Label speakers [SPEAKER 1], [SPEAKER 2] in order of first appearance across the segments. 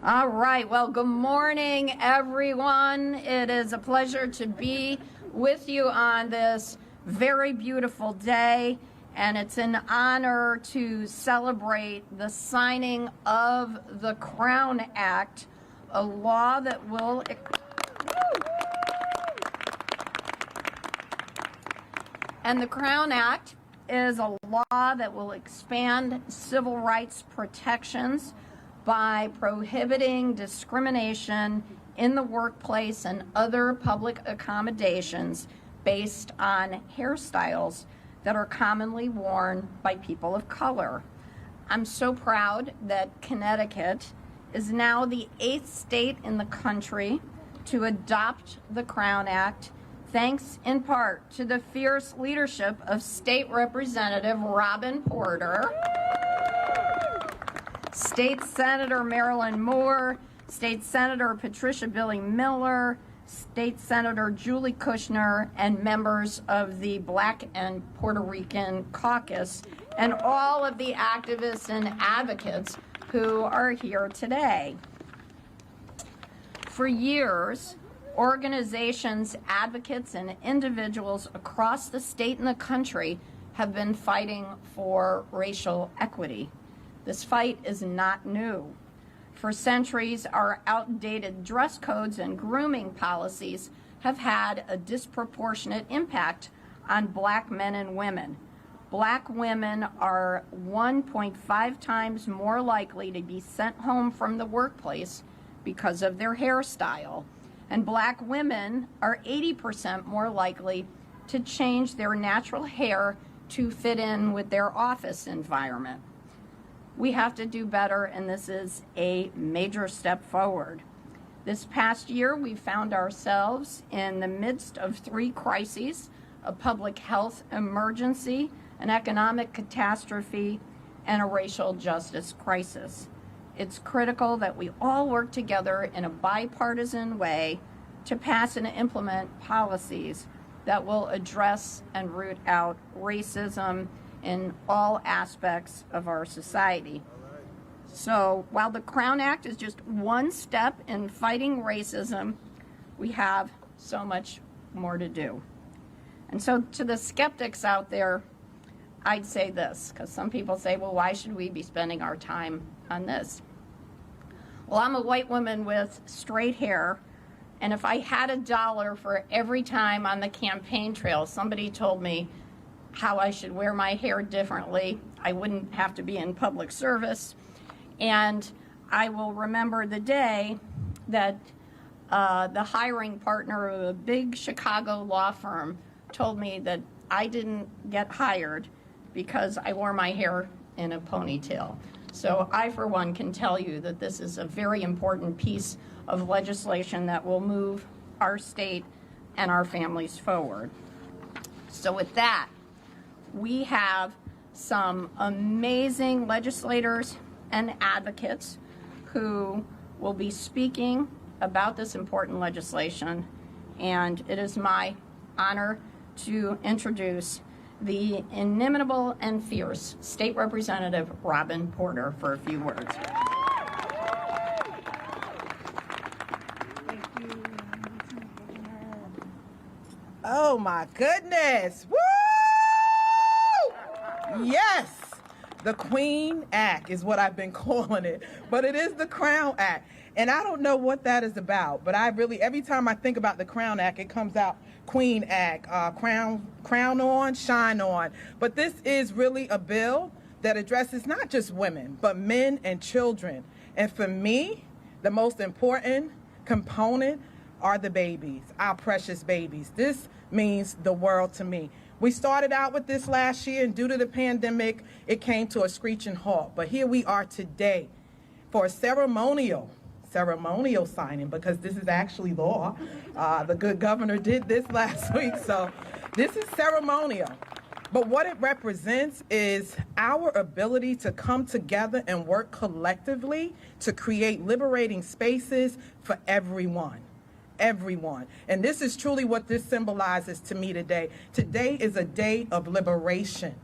[SPEAKER 1] All right, well, good morning, everyone. It is a pleasure to be with you on this very beautiful day, and it's an honor to celebrate the signing of the Crown Act, a law that will and the Crown Act is a law that will expand civil rights protections by prohibiting discrimination in the workplace and other public accommodations based on hairstyles that are commonly worn by people of color. I'm so proud that Connecticut is now the 8th state in the country to adopt the Crown Act, thanks in part to the fierce leadership of State Representative Robin Porter, State Senator Marilyn Moore, State Senator Patricia Billy Miller, State Senator Julie Kushner, and members of the Black and Puerto Rican Caucus, and all of the activists and advocates who are here today. For years, organizations, advocates, and individuals across the state and the country have been fighting for racial equity. This fight is not new. For centuries, our outdated dress codes and grooming policies have had a disproportionate impact on Black men and women. Black women are 1.5 times more likely to be sent home from the workplace because of their hairstyle. And Black women are 80% more likely to change their natural hair to fit in with their office environment. We have to do better, and this is a major step forward. This past year, we found ourselves in the midst of 3 crises: a public health emergency, an economic catastrophe, and a racial justice crisis. It's critical that we all work together in a bipartisan way to pass and implement policies that will address and root out racism in all aspects of our society. So while the Crown Act is just one step in fighting racism, we have so much more to do. And so to the skeptics out there, I'd say this, because some people say, well, why should we be spending our time on this? Well, I'm a white woman with straight hair, and if I had $1 for every time on the campaign trail somebody told me how I should wear my hair differently, I wouldn't have to be in public service. And I will remember the day that the hiring partner of a big Chicago law firm told me that I didn't get hired because I wore my hair in a ponytail. So I, for one, can tell you that this is a very important piece of legislation that will move our state and our families forward. So with that, we have some amazing legislators and advocates who will be speaking about this important legislation, and it is my honor to introduce the inimitable and fierce State Representative Robin Porter for a few words.
[SPEAKER 2] Oh my goodness! Woo! Yes! The Queen Act is what I've been calling it, but it is the Crown Act. And I don't know what that is about, but I really, every time I think about the Crown Act, it comes out Queen Act, crown on, shine on. But this is really a bill that addresses not just women, but men and children. And for me, the most important component are the babies, our precious babies. This means the world to me. We started out with this last year, and due to the pandemic, it came to a screeching halt. But here we are today for a ceremonial signing, because this is actually law. The good governor did this last week, so this is ceremonial. But what it represents is our ability to come together and work collectively to create liberating spaces for everyone. And this is truly what this symbolizes to me today. Today is a day of liberation,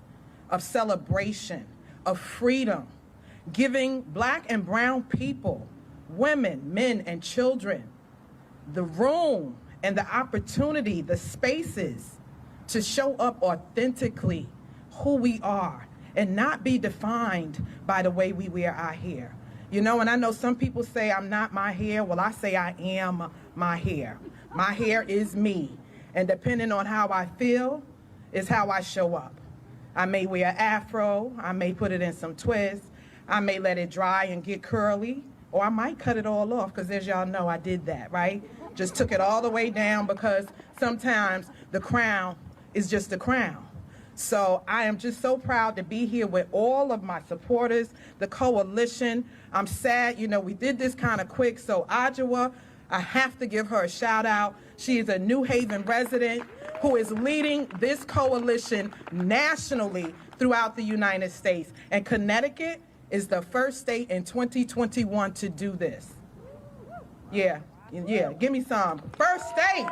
[SPEAKER 2] of celebration, of freedom, giving Black and brown people women, men, and children the room and the opportunity, the spaces to show up authentically who we are and not be defined by the way we wear our hair. You know, and I know some people say I'm not my hair. Well, I say I am my hair. My hair is me. And depending on how I feel is how I show up. I may wear an afro. I may put it in some twists. I may let it dry and get curly. Or I might cut it all off because, as y'all know, I did that, right? Just took it all the way down because sometimes the crown is just a crown. So I am just so proud to be here with all of my supporters, the coalition. I'm sad, you know, we did this kind of quick. So Ywca, I have to give her a shout out. She is a New Haven resident who is leading this coalition nationally throughout the United States. And Connecticut is the first state in 2021 to do this. Yeah, give me some. First state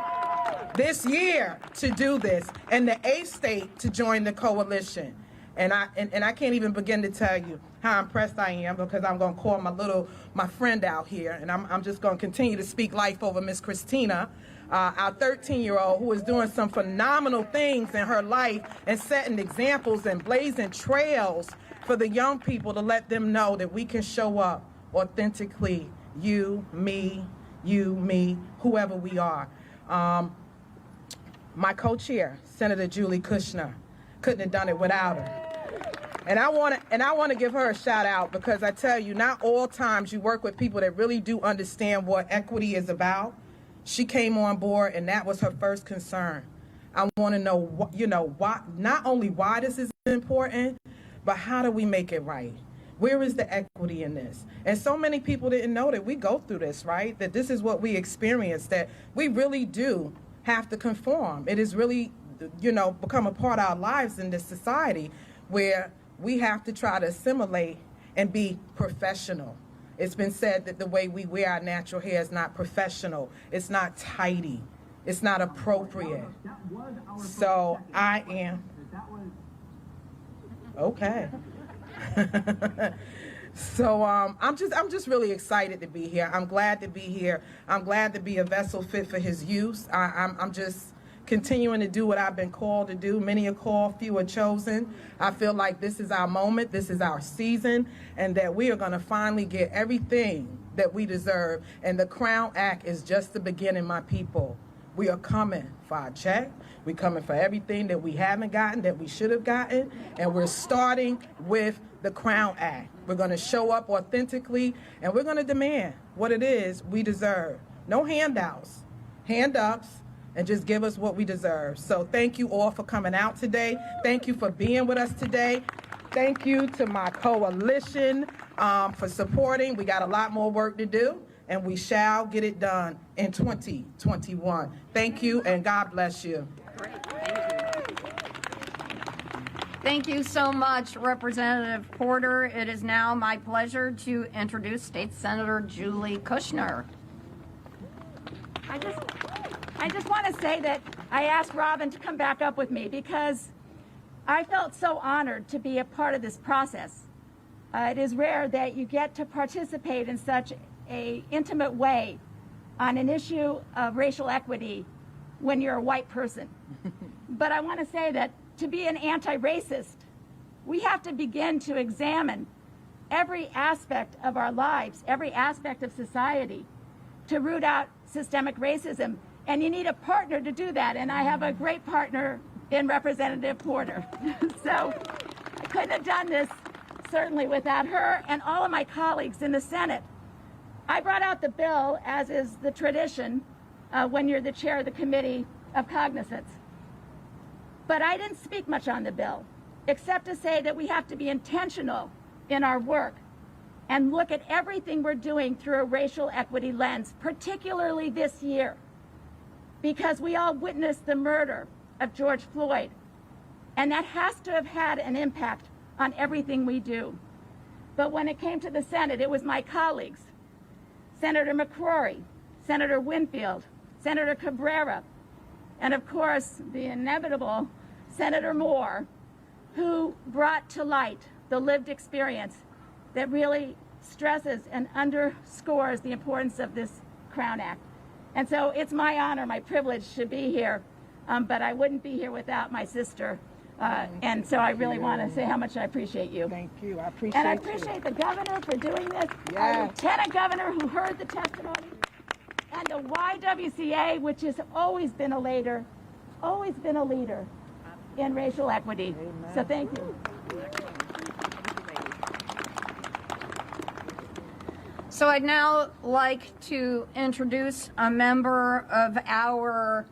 [SPEAKER 2] this year to do this, and the 8th state to join the coalition. And I can't even begin to tell you how impressed I am, because I'm going to call my friend out here, and I'm just going to continue to speak life over Miss Christina, our 13-year-old, who is doing some phenomenal things in her life and setting examples and blazing trails for the young people to let them know that we can show up authentically, you, me, whoever we are. My co-chair, Senator Julie Kushner, couldn't have done it without her. And I want to give her a shout out, because I tell you, not all times you work with people that really do understand what equity is about. She came on board, and that was her first concern. I want to know, why, not only why this is important, but how do we make it right? Where is the equity in this? And so many people didn't know that we go through this, right? That this is what we experience, that we really do have to conform. It is really, become a part of our lives in this society where we have to try to assimilate and be professional. It's been said that the way we wear our natural hair is not professional. It's not tidy. It's not appropriate. So I am, okay. So I'm just really excited to be here. I'm glad to be here. I'm glad to be a vessel fit for his use. I'm just continuing to do what I've been called to do. Many are called, few are chosen. I feel like this is our moment, this is our season, and that we are going to finally get everything that we deserve. And the Crown Act is just the beginning, my people. We are coming for our check. We're coming for everything that we haven't gotten, that we should have gotten. And we're starting with the Crown Act. We're going to show up authentically, and we're going to demand what it is we deserve. No handouts, hand-ups, and just give us what we deserve. So thank you all for coming out today. Thank you for being with us today. Thank you to my coalition for supporting. We got a lot more work to do, and we shall get it done in 2021. Thank you, and God bless you.
[SPEAKER 1] Great. Thank you so much, Representative Porter. It is now my pleasure to introduce State Senator Julie Kushner.
[SPEAKER 3] I just want to say that I asked Robin to come back up with me because I felt so honored to be a part of this process. It is rare that you get to participate in such an intimate way on an issue of racial equity when you're a white person. But I want to say that to be an anti-racist, we have to begin to examine every aspect of our lives, every aspect of society, to root out systemic racism. And you need a partner to do that. And I have a great partner in Representative Porter. So I couldn't have done this certainly without her and all of my colleagues in the Senate. I brought out the bill, as is the tradition when you're the chair of the Committee of Cognizance. But I didn't speak much on the bill, except to say that we have to be intentional in our work and look at everything we're doing through a racial equity lens, particularly this year, because we all witnessed the murder of George Floyd, and that has to have had an impact on everything we do. But when it came to the Senate, it was my colleagues, Senator McCrory, Senator Winfield, Senator Cabrera, and of course, the inevitable Senator Moore, who brought to light the lived experience that really stresses and underscores the importance of this Crown Act. And so it's my honor, my privilege to be here, but I wouldn't be here without my sister. And so I really want to say how much I appreciate you.
[SPEAKER 2] Thank you. I appreciate
[SPEAKER 3] And I appreciate the governor for doing this, our lieutenant governor who heard the testimony, and the YWCA, which has always been a leader in racial equity.
[SPEAKER 2] Amen.
[SPEAKER 3] So thank you.
[SPEAKER 1] So I'd now like to introduce a member of our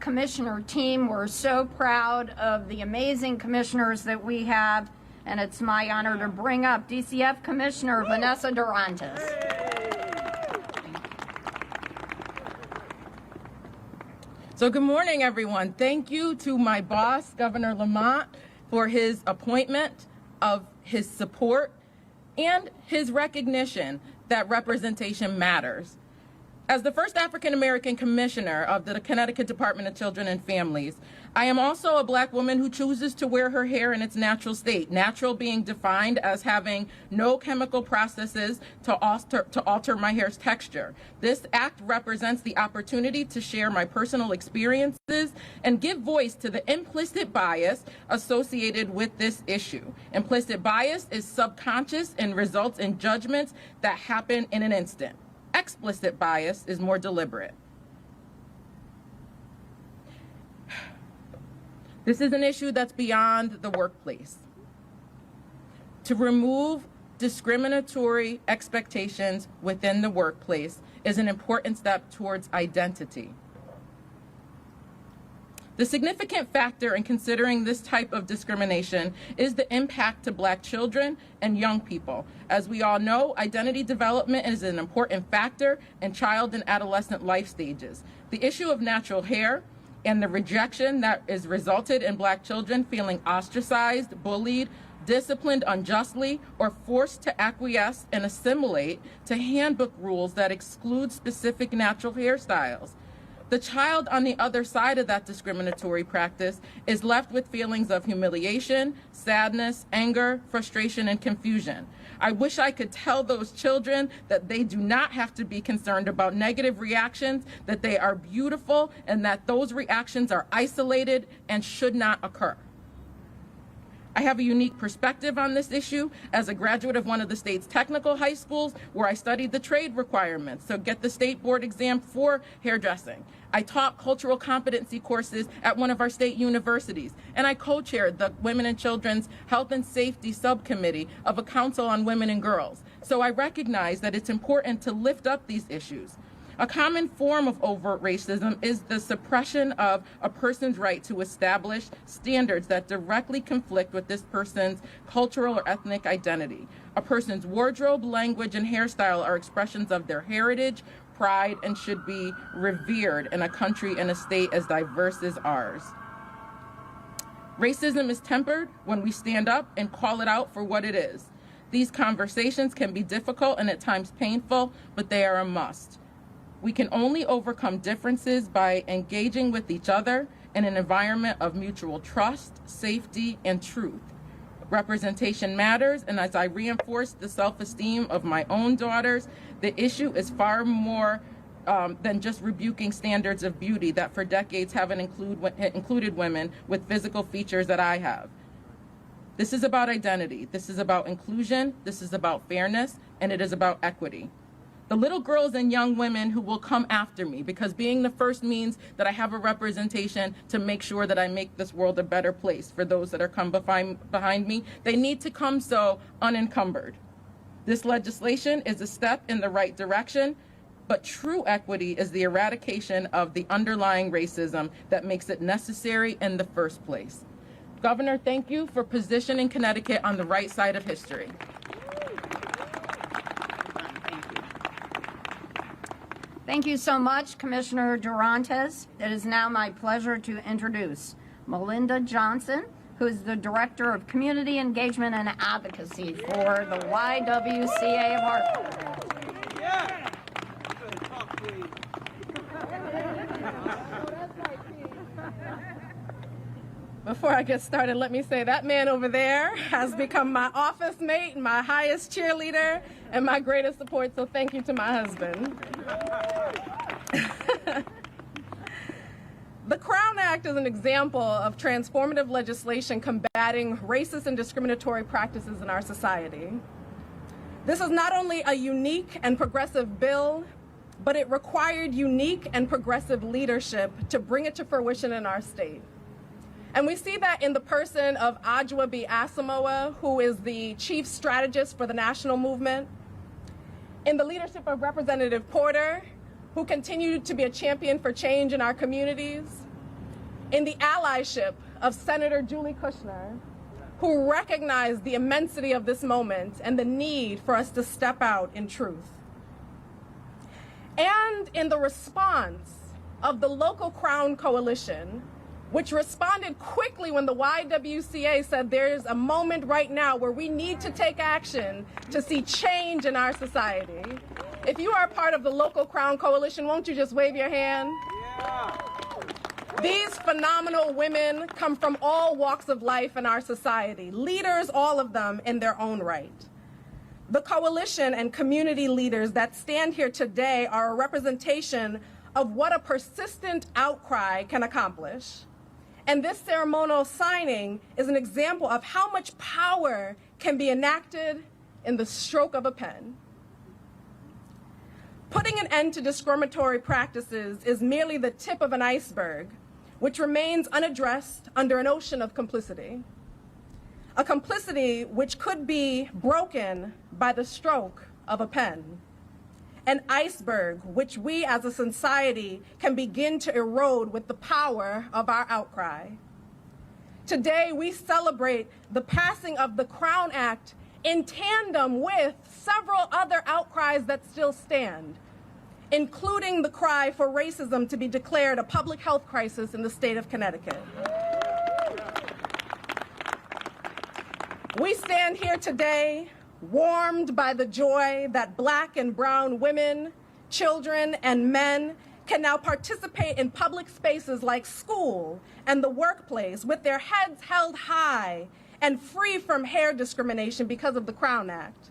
[SPEAKER 1] commissioner team. We're so proud of the amazing commissioners that we have, and it's my honor to bring up DCF Commissioner Vanessa Durantes.
[SPEAKER 2] So good morning, everyone. Thank you to my boss, Governor Lamont, for his appointment, of his support, and his recognition that representation matters. As the first African-American commissioner of the Connecticut Department of Children and Families, I am also a Black woman who chooses to wear her hair in its natural state, natural being defined as having no chemical processes to alter my hair's texture. This act represents the opportunity to share my personal experiences and give voice to the implicit bias associated with this issue. Implicit bias is subconscious and results in judgments that happen in an instant. Explicit bias is more deliberate. This is an issue that's beyond the workplace. To remove discriminatory expectations within the workplace is an important step towards identity. The significant factor in considering this type of discrimination is the impact to Black children and young people. As we all know, identity development is an important factor in child and adolescent life stages. The issue of natural hair and the rejection that is resulted in Black children feeling ostracized, bullied, disciplined unjustly, or forced to acquiesce and assimilate to handbook rules that exclude specific natural hairstyles. The child on the other side of that discriminatory practice is left with feelings of humiliation, sadness, anger, frustration, and confusion. I wish I could tell those children that they do not have to be concerned about negative reactions, that they are beautiful, and that those reactions are isolated and should not occur. I have a unique perspective on this issue as a graduate of one of the state's technical high schools where I studied the trade requirements, so get the state board exam for hairdressing. I taught cultural competency courses at one of our state universities, and I co-chaired the Women and Children's Health and Safety Subcommittee of a Council on Women and Girls. So I recognize that it's important to lift up these issues. A common form of overt racism is the suppression of a person's right to establish standards that directly conflict with this person's cultural or ethnic identity. A person's wardrobe, language, and hairstyle are expressions of their heritage, pride, and should be revered in a country and a state as diverse as ours. Racism is tempered when we stand up and call it out for what it is. These conversations can be difficult and at times painful, but they are a must. We can only overcome differences by engaging with each other in an environment of mutual trust, safety, and truth. Representation matters, and as I reinforce the self-esteem of my own daughters, the issue is far more than just rebuking standards of beauty that for decades haven't included women with physical features that I have. This is about identity. This is about inclusion. This is about fairness, and it is about equity. The little girls and young women who will come after me, because being the first means that I have a representation to make sure that I make this world a better place for those that are come behind me, they need to come so unencumbered. This legislation is a step in the right direction, but true equity is the eradication of the underlying racism that makes it necessary in the first place. Governor, thank you for positioning Connecticut on the right side of history.
[SPEAKER 1] Thank you so much, Commissioner Durantes. It is now my pleasure to introduce Melinda Johnson, who is the Director of Community Engagement and Advocacy for the YWCA of Hartford.
[SPEAKER 4] Yeah. Before I get started, let me say that man over there has become my office mate and my highest cheerleader. and my greatest support, so thank you to my husband. The Crown Act is an example of transformative legislation combating racist and discriminatory practices in our society. This is not only a unique and progressive bill, but it required unique and progressive leadership to bring it to fruition in our state. And we see that in the person of Ywca Asamoah, who is the chief strategist for the national movement, in the leadership of Representative Porter, who continued to be a champion for change in our communities, in the allyship of Senator Julie Kushner, who recognized the immensity of this moment and the need for us to step out in truth, and in the response of the local Crown Coalition, which responded quickly when the YWCA said there's a moment right now where we need to take action to see change in our society. If you are part of the local Crown Coalition, won't you just wave your hand? Yeah. These phenomenal women come from all walks of life in our society, leaders, all of them in their own right. The coalition and community leaders that stand here today are a representation of what a persistent outcry can accomplish. And this ceremonial signing is an example of how much power can be enacted in the stroke of a pen. Putting an end to discriminatory practices is merely the tip of an iceberg, which remains unaddressed under an ocean of complicity. A complicity which could be broken by the stroke of a pen. An iceberg which we as a society can begin to erode with the power of our outcry. Today, we celebrate the passing of the Crown Act in tandem with several other outcries that still stand, including the cry for racism to be declared a public health crisis in the state of Connecticut. We stand here today warmed by the joy that Black and brown women, children, and men can now participate in public spaces like school and the workplace with their heads held high and free from hair discrimination because of the Crown Act.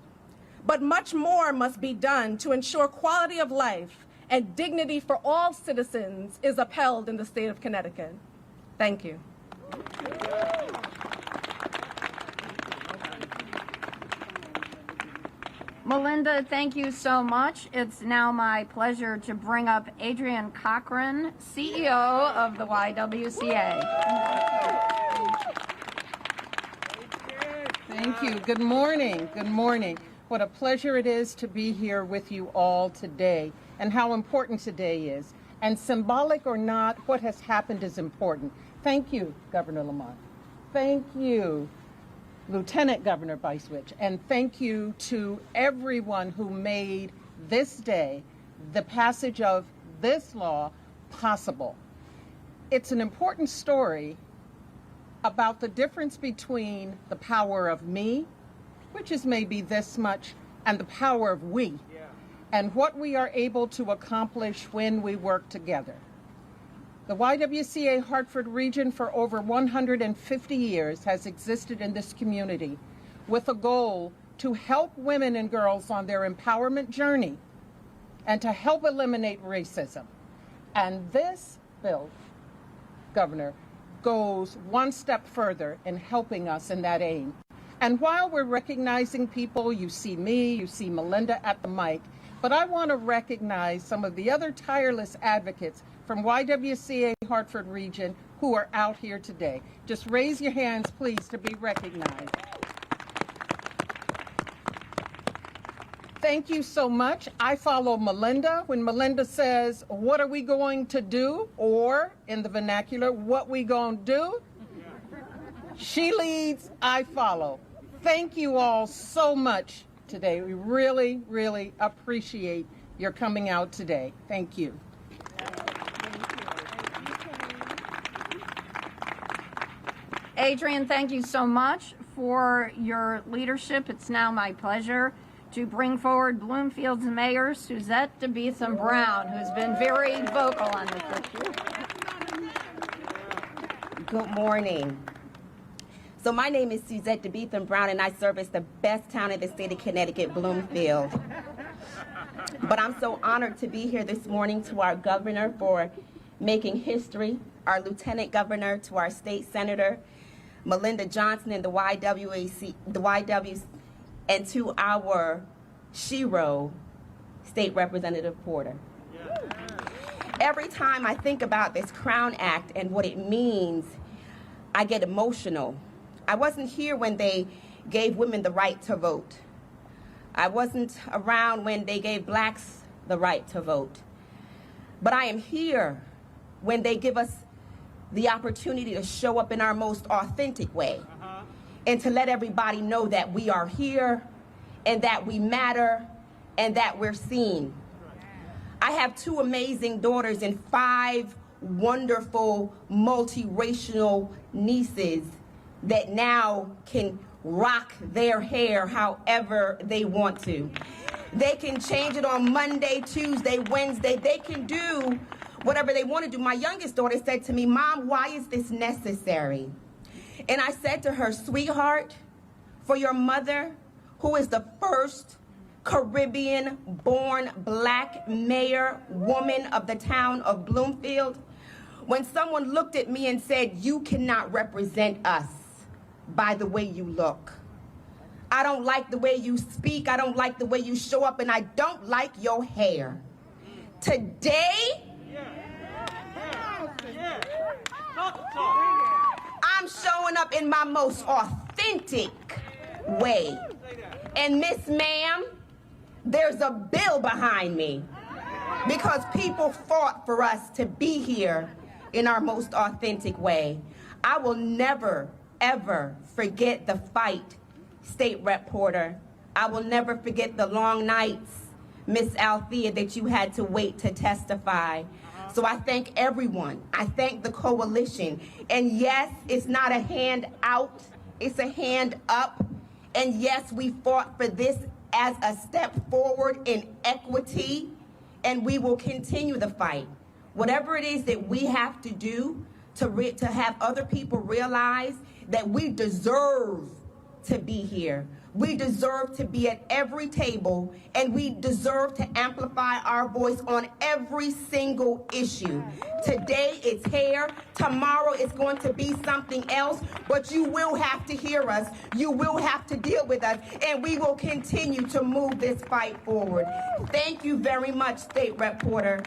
[SPEAKER 4] But much more must be done to ensure quality of life and dignity for all citizens is upheld in the state of Connecticut. Thank you.
[SPEAKER 1] Melinda, thank you so much. It's now my pleasure to bring up Adrian Cochran, CEO of the YWCA.
[SPEAKER 5] Thank you. Good morning. Good morning. What a pleasure it is to be here with you all today, and how important today is. And symbolic or not, what has happened is important. Thank you, Governor Lamont. Thank you, Lieutenant Governor Bicewicz, and thank you to everyone who made this day, the passage of this law, possible. It's an important story about the difference between the power of me, which is maybe this much, and the power of we, and what we are able to accomplish when we work together. The YWCA Hartford region for over 150 years has existed in this community with a goal to help women and girls on their empowerment journey and to help eliminate racism. And this bill, Governor, goes one step further in helping us in that aim. And while we're recognizing people, you see me, you see Melinda at the mic, but I want to recognize some of the other tireless advocates from YWCA Hartford region who are out here today. Just raise your hands, please, to be recognized. Thank you so much. I follow Melinda. When Melinda says, what are we going to do? Or in the vernacular, what we gonna do? She leads, I follow. Thank you all so much today. We really, really appreciate your coming out today. Thank you.
[SPEAKER 1] Adrian, thank you so much for your leadership. It's now my pleasure to bring forward Bloomfield's Mayor, Suzette DeBeetham Brown, who's been very vocal on this issue.
[SPEAKER 6] Good morning. So my name is Suzette DeBeetham Brown, and I service the best town in the state of Connecticut, Bloomfield. But I'm so honored to be here this morning, to our governor for making history, our lieutenant governor, to our state senator, Melinda Johnson, and the YWC, and to our shero, State Representative Porter. Every time I think about this Crown Act and what it means, I get emotional. I wasn't here when they gave women the right to vote. I wasn't around when they gave blacks the right to vote. But I am here when they give us the opportunity to show up in our most authentic way and to let everybody know that we are here and that we matter and that we're seen. I have 2 amazing daughters and 5 wonderful multiracial nieces that now can rock their hair however they want to. They can change it on Monday, Tuesday, Wednesday. They can do whatever they want to do. My youngest daughter said to me, "Mom, why is this necessary?" And I said to her, "Sweetheart, for your mother, who is the first Caribbean-born black mayor woman of the town of Bloomfield, when someone looked at me and said, 'You cannot represent us by the way you look. I don't like the way you speak. I don't like the way you show up, and I don't like your hair.' Today, I'm showing up in my most authentic way. And Miss Ma'am, there's a bill behind me because people fought for us to be here in our most authentic way. I will never, ever forget the fight, State Rep Porter. I will never forget the long nights, Miss Althea, that you had to wait to testify. So I thank everyone. I thank the coalition. And yes, it's not a hand out, it's a hand up. And yes, we fought for this as a step forward in equity, and we will continue the fight. Whatever it is that we have to do to have other people realize that we deserve to be here. We deserve to be at every table, and we deserve to amplify our voice on every single issue. Today it's hair, tomorrow it's going to be something else, but you will have to hear us, you will have to deal with us, and we will continue to move this fight forward. Thank you very much, State Rep Porter.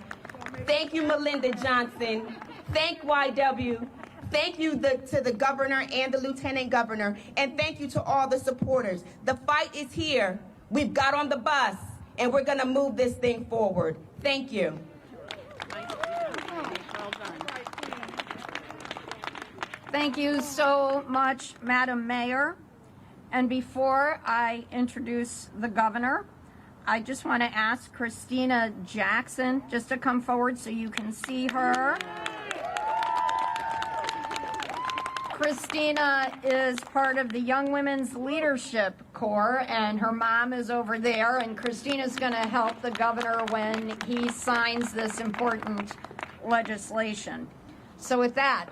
[SPEAKER 6] Thank you, Melinda Johnson. Thank YW. Thank you to the governor and the lieutenant governor, and thank you to all the supporters. The fight is here. We've got on the bus, and we're going to move this thing forward. Thank you.
[SPEAKER 1] Thank you so much, Madam Mayor. And before I introduce the governor, I just want to ask Christina Jackson just to come forward so you can see her. Christina is part of the Young Women's Leadership Corps, and her mom is over there, and Christina's going to help the governor when he signs this important legislation. So with that,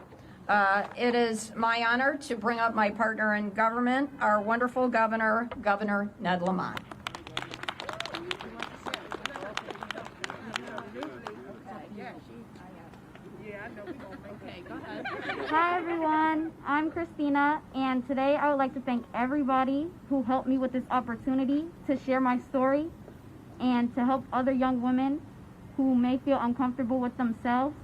[SPEAKER 1] it is my honor to bring up my partner in government, our wonderful governor, Governor Ned Lamont.
[SPEAKER 7] Hi everyone, I'm Christina, and today I would like to thank everybody who helped me with this opportunity to share my story and to help other young women who may feel uncomfortable with themselves,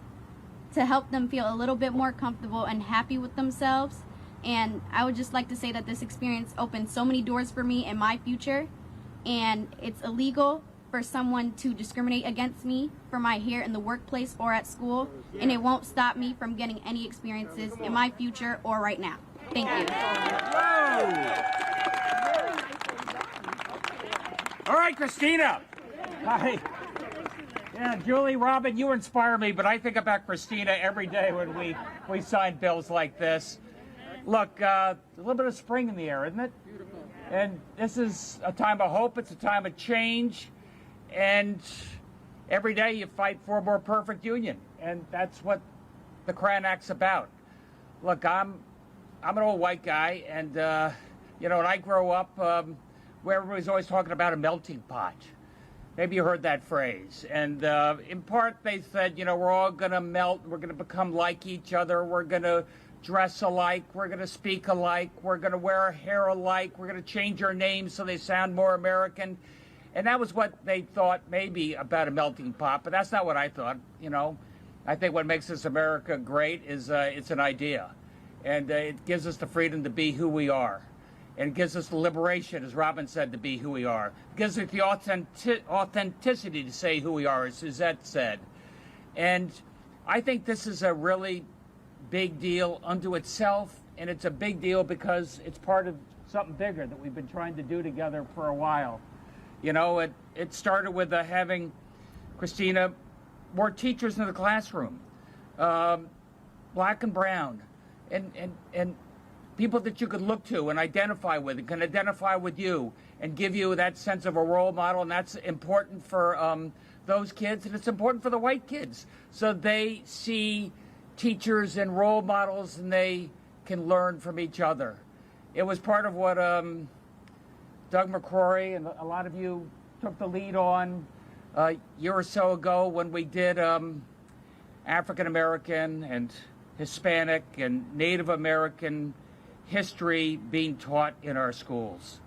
[SPEAKER 8] to help them feel a little bit more comfortable and happy with themselves. And I would just like to say that this experience opened so many doors for me in my future, and it's illegal for someone to discriminate against me for my hair in the workplace or at school, and it won't stop me from getting any experiences in my future or right now. Thank you.
[SPEAKER 9] All right, Christina. Hi. Yeah, Julie, Robin, you inspire me, but I think about Christina every day when we sign bills like this. Look, a little bit of spring in the air, isn't it? And this is a time of hope. It's a time of change. And every day you fight for a more perfect union. And that's what the Crown Act's about. Look, I'm I'm an old white guy, and you know, when I grow up, where everybody's always talking about a melting pot. Maybe you heard that phrase. And in part, they said, you know, we're all going to melt. We're going to become like each other. We're going to dress alike. We're going to speak alike. We're going to wear our hair alike. We're going to change our names so they sound more American. And that was what they thought maybe about a melting pot. But that's not what I thought, you know. I think what makes this America great is it's an idea. And it gives us the freedom to be who we are. And it gives us the liberation, as Robin said, to be who we are. It gives us the authenticity to say who we are, as Suzette said. And I think this is a really big deal unto itself, and it's a big deal because it's part of something bigger that we've been trying to do together for a while. You know, it started with having, Christina, more teachers in the classroom, black and brown, and people that you could look to and identify with and can identify with you and give you that sense of a role model. And that's important for those kids, and it's important for the white kids. So they see teachers and role models and they can learn from each other. It was part of what Doug McCrory and a lot of you took the lead on a year or so ago when we did African American and Hispanic and Native American history being taught in our schools.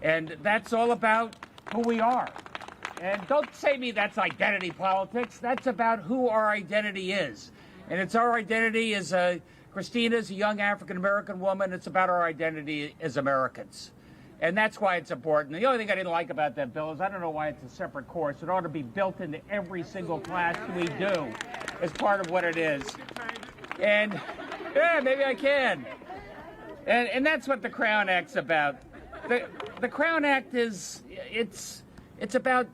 [SPEAKER 9] And that's all about who we are. And don't say to me that's identity politics. That's about who our identity is. And it's our identity as Christina's a young African-American woman. It's about our identity as Americans. And that's why it's important. The only thing I didn't like about that bill is I don't know why it's a separate course. It ought to be built into every single class we do as part of what it is. And yeah, maybe I can. And that's what the Crown Act's about. The Crown Act is, it's about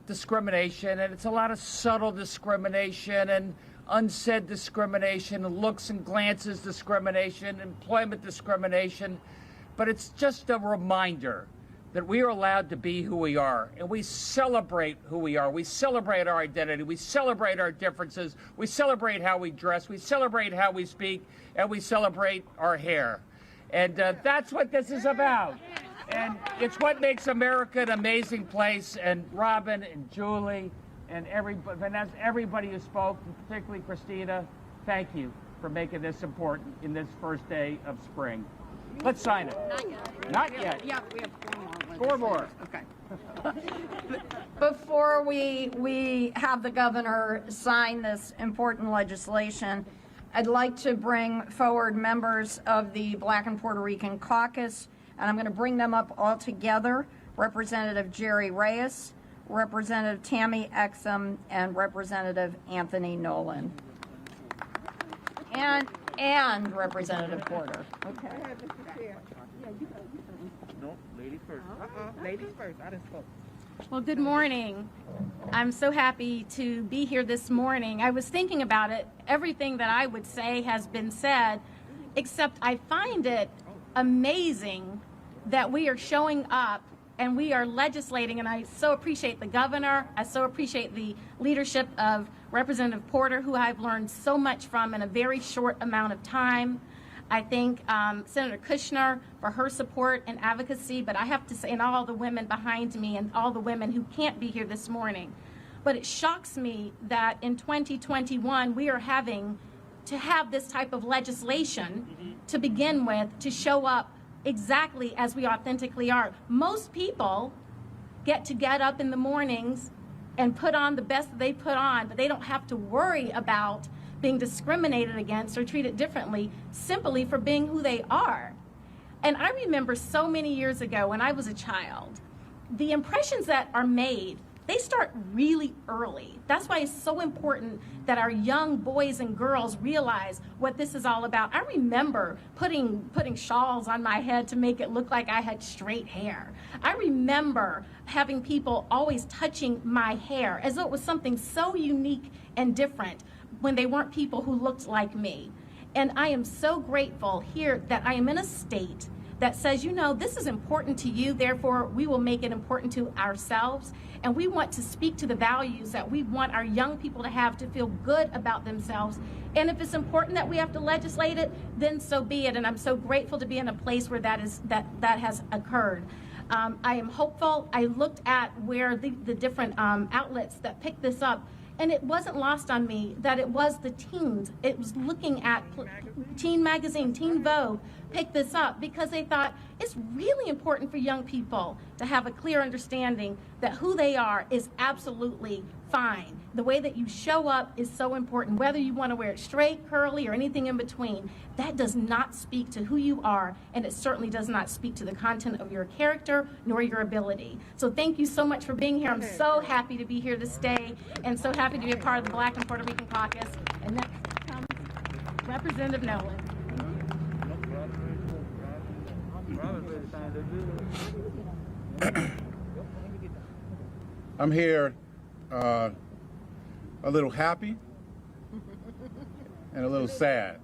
[SPEAKER 9] discrimination, and it's a lot of subtle discrimination and unsaid discrimination, and looks and glances discrimination, employment discrimination. But it's just a reminder that we are allowed to be who we are, and we celebrate who we are. We celebrate our identity. We celebrate our differences. We celebrate how we dress. We celebrate how we speak, and we celebrate our hair. And that's what this is about. And it's what makes America an amazing place. And Robin and Julie and Vanessa, everybody who spoke, and particularly Christina, thank you for making this important in this first day of spring. Let's sign it.
[SPEAKER 1] Not yet.
[SPEAKER 9] Not yet.
[SPEAKER 1] Yeah, we have
[SPEAKER 9] 4 more.
[SPEAKER 1] Okay. Before we have the governor sign this important legislation, I'd like to bring forward members of the Black and Puerto Rican Caucus, and I'm going to bring them up all together. Representative Jerry Reyes, Representative Tammy Exum, and Representative Anthony Nolan. And Representative Porter. Okay.
[SPEAKER 2] No, ladies first. Ladies first. I just spoke.
[SPEAKER 10] Well, good morning. I'm so happy to be here this morning. I was thinking about it. Everything that I would say has been said, except I find it amazing that we are showing up and we are legislating, and I so appreciate the governor. I so appreciate the leadership of Representative Porter, who I've learned so much from in a very short amount of time. I thank Senator Kushner for her support and advocacy, but I have to say, and all the women behind me and all the women who can't be here this morning. But it shocks me that in 2021, we are having to have this type of legislation to begin with, to show up exactly as we authentically are. Most people get up in the mornings and put on the best that they put on, but they don't have to worry about being discriminated against or treated differently simply for being who they are. And I remember so many years ago when I was a child, the impressions that are made, they start really early. That's why it's so important that our young boys and girls realize what this is all about. I remember putting shawls on my head to make it look like I had straight hair. I remember having people always touching my hair as though it was something so unique and different when they weren't people who looked like me. And I am so grateful here that I am in a state that says, you know, this is important to you, therefore we will make it important to ourselves. And we want to speak to the values that we want our young people to have to feel good about themselves. And if it's important that we have to legislate it, then so be it. And I'm so grateful to be in a place where that has occurred. I am hopeful. I looked at where the different outlets that picked this up, and it wasn't lost on me that it was the teens. It was looking at Teen Magazine, Teen Vogue picked this up because they thought it's really important for young people to have a clear understanding that who they are is absolutely fine. The way that you show up is so important, whether you want to wear it straight, curly, or anything in between. That does not speak to who you are, and it certainly does not speak to the content of your character nor your ability. So thank you so much for being here. I'm so happy to be here this day, and so happy to be a part of the Black and Puerto Rican Caucus. And next comes Representative Nolan.
[SPEAKER 11] I'm here a little happy and a little sad.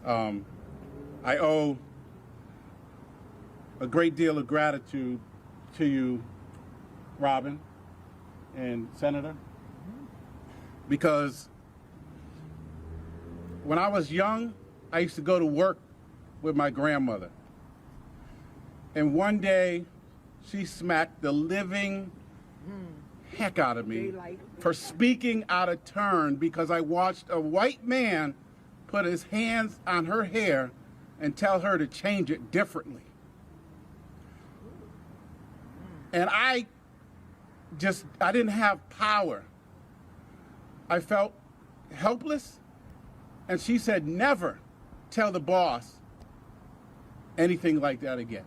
[SPEAKER 11] I owe a great deal of gratitude to you, Robin and Senator, because when I was young, I used to go to work with my grandmother. And one day, she smacked the living heck out of me for speaking out of turn because I watched a white man put his hands on her hair and tell her to change it differently. And I didn't have power. I felt helpless, and she said, never tell the boss anything like that again.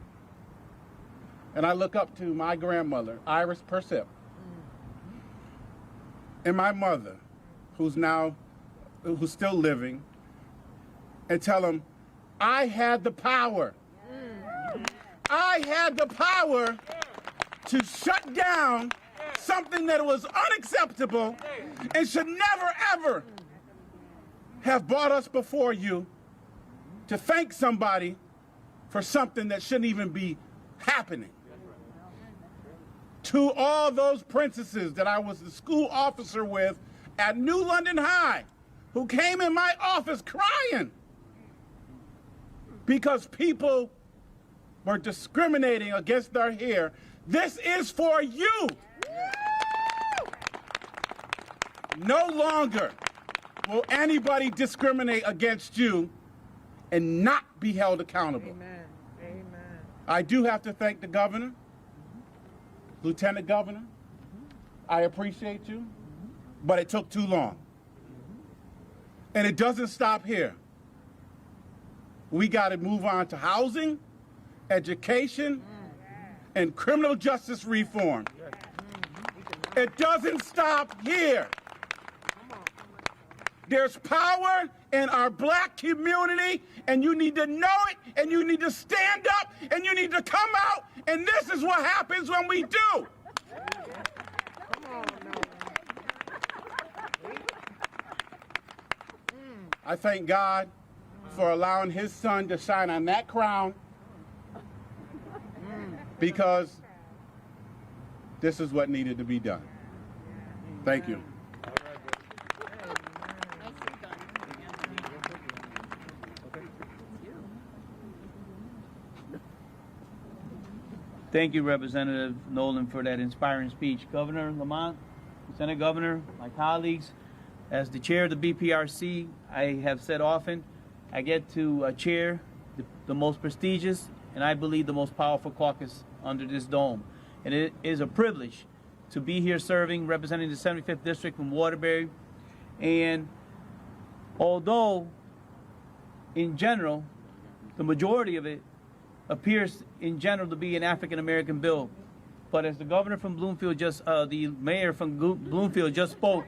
[SPEAKER 11] And I look up to my grandmother, Iris Persip, and my mother, who's still living, and tell them, I had the power. I had the power to shut down something that was unacceptable and should never, ever have brought us before you to thank somebody for something that shouldn't even be happening. To all those princesses that I was the school officer with at New London High who came in my office crying because people were discriminating against their hair. This is for you. No longer will anybody discriminate against you and not be held accountable.
[SPEAKER 2] Amen. Amen.
[SPEAKER 11] I do have to thank the governor, Lieutenant Governor. I appreciate you, but it took too long. And it doesn't stop here. We got to move on to housing, education, and criminal justice reform. It doesn't stop here. There's power in our black community, and you need to know it, and you need to stand up, and you need to come out, and this is what happens when we do. I thank God for allowing his son to shine on that crown, because this is what needed to be done. Thank you.
[SPEAKER 12] Thank you, Representative Nolan, for that inspiring speech. Governor Lamont, Lieutenant Governor, my colleagues, as the chair of the BPRC, I have said often, I get to chair the most prestigious and I believe the most powerful caucus under this dome. And it is a privilege to be here serving, representing the 75th District from Waterbury. And although, in general, the majority of it appears in general to be an African-American bill, but as the governor from Bloomfield the mayor from Bloomfield just spoke,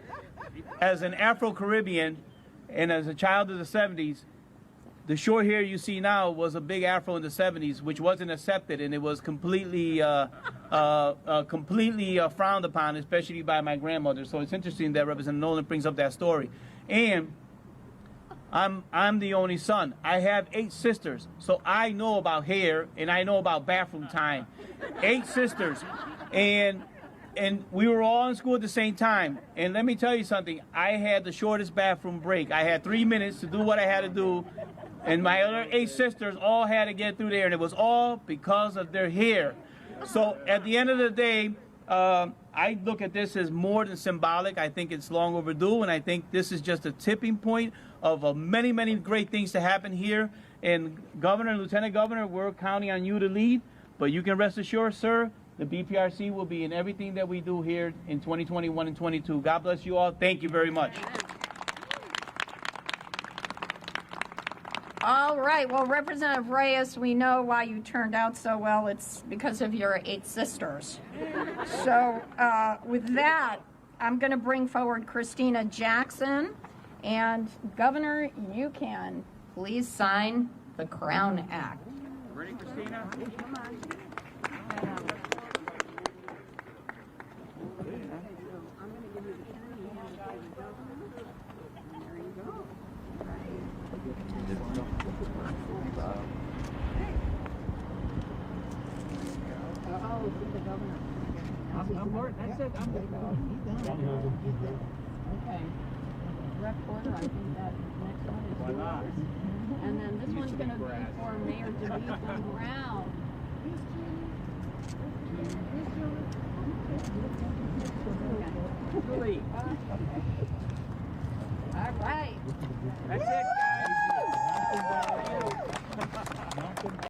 [SPEAKER 12] as an Afro-Caribbean and as a child of the 70s, the short hair you see now was a big afro in the 70s, which wasn't accepted, and it was completely frowned upon, especially by my grandmother. So it's interesting that Representative Nolan brings up that story. And I'm the only son. I have 8 sisters, so I know about hair and I know about bathroom time. 8 sisters, and we were all in school at the same time. And let me tell you something. I had the shortest bathroom break. I had 3 minutes to do what I had to do, and my other 8 sisters all had to get through there, and it was all because of their hair. So at the end of the day, I look at this as more than symbolic. I think it's long overdue, and I think this is just a tipping point of many, many great things to happen here. And Governor and Lieutenant Governor, we're counting on you to lead, but you can rest assured, sir, the BPRC will be in everything that we do here in 2021 and 22. God bless you all. Thank you very much.
[SPEAKER 1] All right. Well, Representative Reyes, we know why you turned out so well. It's because of your 8 sisters. So with that, I'm going to bring forward Christina Jackson. And Governor, you can please sign the Crown Act.
[SPEAKER 9] Ready, Christina?
[SPEAKER 1] Come on.
[SPEAKER 9] That's it. I'm
[SPEAKER 1] Okay. Rep order, I think that next one is yours. And then this one's going to be for Mayor DeWeese Brown.
[SPEAKER 9] Julie.